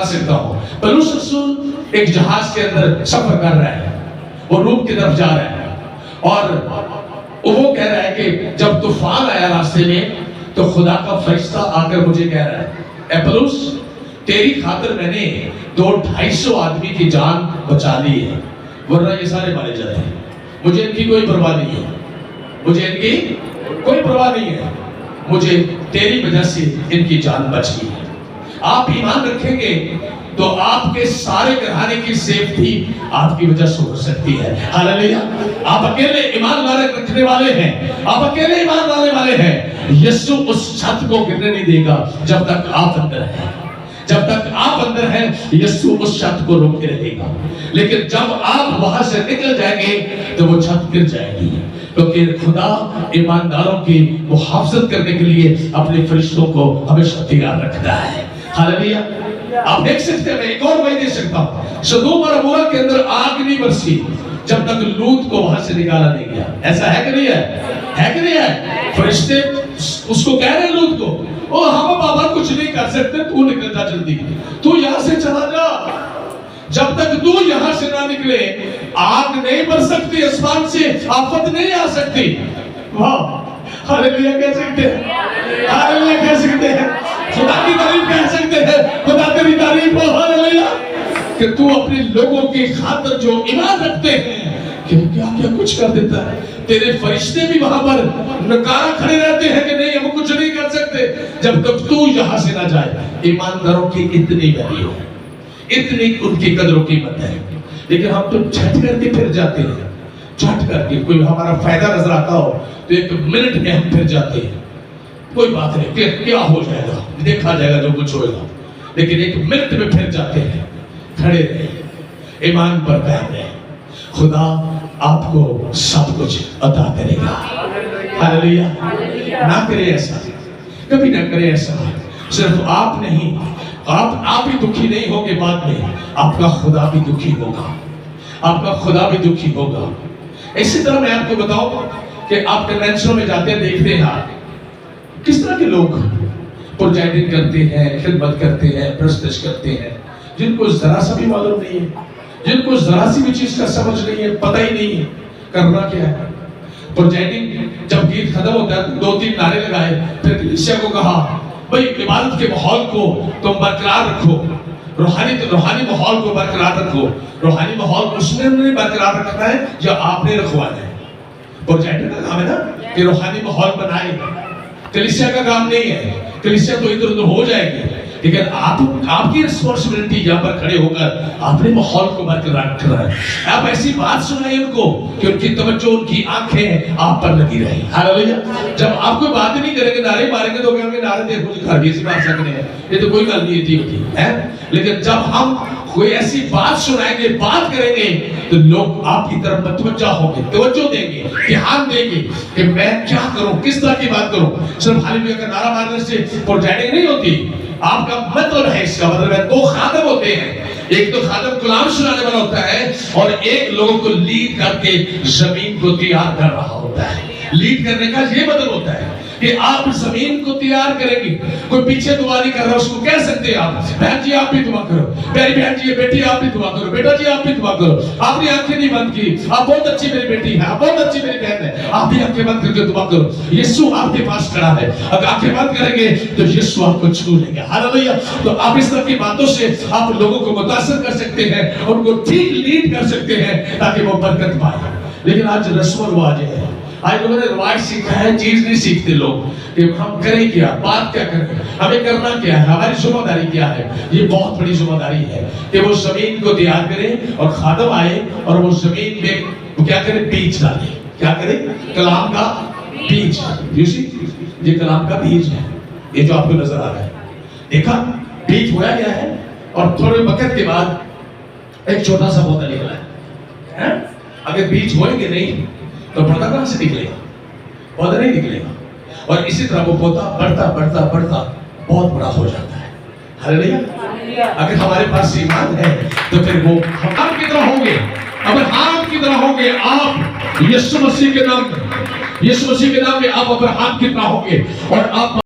بتا سکتا ہوں. پولس رسول ایک جہاز کے اندر سفر کر رہا ہے, وہ روم کی طرف جا رہا ہے, اور وہ کہہ رہا ہے کہ جب طوفان آیا راستے میں تو خدا کا فرشتہ آ کر مجھے کہہ رہا ہے, اے پولس تیری خاطر میں نے 200-250 آدمی کی جان بچا لی ہے, ورنہ یہ سارے مارے جاتے ہیں. مجھے ان کی کوئی پرواہ نہیں ہے, مجھے ان کی کوئی پرواہ نہیں ہے, مجھے تیری وجہ سے ان کی جان بچ گئی ہے. آپ ایمان رکھیں گے تو آپ کے سارے گھرانے کی سیفٹی آپ کی وجہ سے ہو سکتی ہے. ہاللیلویا. آپ اکیلے ایمان رکھنے والے ہیں, آپ اکیلے ایمان لانے والے ہیں. یسوع اس چھت کو گرنے نہیں دے گا جب تک آپ اندر ہیں. جب تک آپ اندر ہیں یسوع اس چھت کو روک کے رہے گا, لیکن جب آپ وہاں سے نکل جائیں گے تو وہ چھت گر جائے گی, کیونکہ خدا ایمانداروں کی محافظت کرنے کے لیے اپنے فرشتوں کو ہمیشہ تیار رکھتا ہے. ہاللیلویا. آپ دیکھ سکتے ہیں, میں ایک اور وہی دے سکتا ہوں, سدوم اور عمورہ کے اندر آگ نہیں برسی جب تک لوط کو وہاں سے نکالا نہیں گیا. ایسا ہے کہ نہیں ہے؟ ہے کہ نہیں ہے؟ فرشتے اس کو کہہ رہے ہیں لوط کو, او ہم بابا کچھ نہیں کر سکتے, تو نکل جا جلدی, تو یہاں سے چلا جا. جب تک تو یہاں سے نہ نکلے آگ نہیں بر سکتی, آسمان سے آفت نہیں آ سکتی. واہ, ہاللیلویا کہہ سکتے ہیں, ہاللیلویا کہہ سکتے ہیں, خدا کی تعریف کہہ سکتے ہیں. خدا تیری تعریف ہو, ہاللیلویا, کہ تو اپنے لوگوں کی خاطر جو ایمان رکھتے ہیں کہ کیا کیا کچھ کر دیتا ہے. تیرے فرشتے بھی وہاں پر نکارہ کھڑے رہتے ہیں کہ نہیں ہم کچھ نہیں کر سکتے جب تک تو یہاں سے نہ جائے. ایمانداروں کی اتنی ویلیو ہے, اتنی ان کی قدر و قیمت ہے, لیکن ہم تو جھٹ کر کے پھر جاتے ہیں. جھٹ کر کے کوئی ہمارا فائدہ نظر آتا ہو تو 1 منٹ میں ہم پھر جاتے ہیں, کوئی بات نہیں کہ کیا ہو جائے گا, دیکھا جائے گا جو کچھ ہوئے گا, لیکن 1 منٹ میں پھر جاتے ہیں. کھڑے رہے, ایمان پر قائم رہے, خدا آپ کو سب کچھ عطا کرے گا. ہاللیلویا. نہ کرے ایسا, کبھی نہ کرے ایسا. صرف آپ نہیں, آپ ہی دکھی نہیں ہوگے, بعد میں آپ کا خدا بھی دکھی ہوگا, آپ کا خدا بھی دکھی ہوگا. اسی طرح میں آپ کو بتاؤں کہ آپ کنونشنوں میں جاتے ہیں, دیکھتے ہیں آپ کس طرح کے لوگ پروجیکٹنگ کرتے ہیں, خدمت کرتے ہیں, پرستش کرتے ہیں, جن کو ذرا سا بھی معلوم نہیں ہے, جن کو ذرا سی بھی چیز کا سمجھ نہیں ہے, پتہ ہی نہیں ہے کرنا کیا ہے. پروجیکٹنگ جب گیت ختم ہوتا ہے 2-3 نعرے لگائے, پھر کلیسیا کو کہا بھئی عبادت کے ماحول کو تم برقرار رکھو, روحانی ماحول کو برقرار رکھو. روحانی ماحول اس نے برقرار رکھنا ہے یا آپ نے رکھوانا ہے؟ پروجیکٹر کا کام ہے نا کہ روحانی ماحول بنائے, کلیسیا کا کام نہیں ہے. کلیسیا تو ادھر ادھر ہو جائے گی, لیکن آپ کی رسپانسبلٹی یہاں پر کھڑے ہو کر آپ نے ماحول کو برقرار رکھنا ہے. آپ ایسی بات سنائیں ان کو کہ ان کی توجہ, ان کی آنکھیں آپ پر لگی رہیں. ہاللیلویا. جب آپ کوئی بات نہیں کریں گے, نعرے ماریں گے تو کہیں گے نعرے دیکھو دکھا دی, ایسی بات سکنے ہیں, یہ تو کوئی گل نہیں ہوتی ہے. لیکن جب ہم کوئی ایسی بات سنائیں گے, بات کریں گے, تو لوگ آپ کی طرف متوجہ ہوں گے, توجہ دیں گے, دھیان دیں گے کہ میں کیا کروں, کس طرح کی بات کروں. صرف ہاللیلویا کا نعرہ مارنے سے پروجیکٹنگ نہیں ہوتی. آپ کا مطلب ہے, اس کا مطلب ہے 2 خادم ہوتے ہیں. ایک تو خادم کلام سنانے والا ہوتا ہے, اور ایک لوگوں کو لیڈ کر کے زمین کو تیار کر رہا ہوتا ہے. لیڈ کرنے کا یہ مطلب ہوتا ہے کہ آپ زمین کو تیار کریں گے. کوئی پیچھے دعا نہیں کر رہا, اس کو کہہ سکتے ہیں آپ, بہن جی آپ بھی دعا کرو, میری بہن جی, بیٹی آپ بھی دعا کرو, بیٹا جی آپ بھی دعا کرو. آپ نے آنکھیں نہیں بند کی, آپ بہت اچھی میری بیٹی ہے, آپ بہت اچھی میری بہن ہے, آپ بھی آنکھیں بند کر کے دعا کرو. یسوع آپ کے پاس کھڑا ہے, اگر آنکھیں بند کریں گے تو یسوع آپ کو چھو لیں گے. ہاللیلویا. تو آپ اس طرح کی باتوں سے آپ لوگوں کو متاثر کر سکتے ہیں, ان کو ٹھیک لیڈ کر سکتے ہیں تاکہ وہ برکت پائے. لیکن آج رسم و رواج ہے, آج لوگوں نے رواج سیکھا ہے, چیز نہیں سیکھتے لوگ کہ ہم کریں کیا, بات کیا کریں, ہمیں کرنا کیا ہے, ہماری ذمہ داری کیا ہے. یہ بہت بڑی ذمہ داری ہے کہ وہ زمین کو تیار کریں, اور خادم آئے اور وہ زمین میں کیا کریں, بیج ڈالیں. کیا کریں, کلام کا بیج. یہ کلام کا بیج ہے, یہ جو آپ کو نظر آ رہا ہے. دیکھا بیج بویا گیا ہے, اور تھوڑے وقت کے بعد ایک چھوٹا سا پودا نکلا ہے. اگر بیج ہوئیں گے نہیں تو پودا کہاں سے نکلے گا, پودا نہیں نکلے گا. اور اسی طرح وہ پودا بڑھتا بڑھتا بڑھتا بہت بڑا ہو جاتا ہے. ہاللیلویا. اگر ہمارے پاس ایمان ہے تو پھر وہ ہم کی طرح ہوں گے, ابراہیم کی طرح ہوں گے. آپ یسوع مسیح کے نام میں, یسوع مسیح کے نام میں آپ ابراہیم کی طرح ہوں گے, اور آپ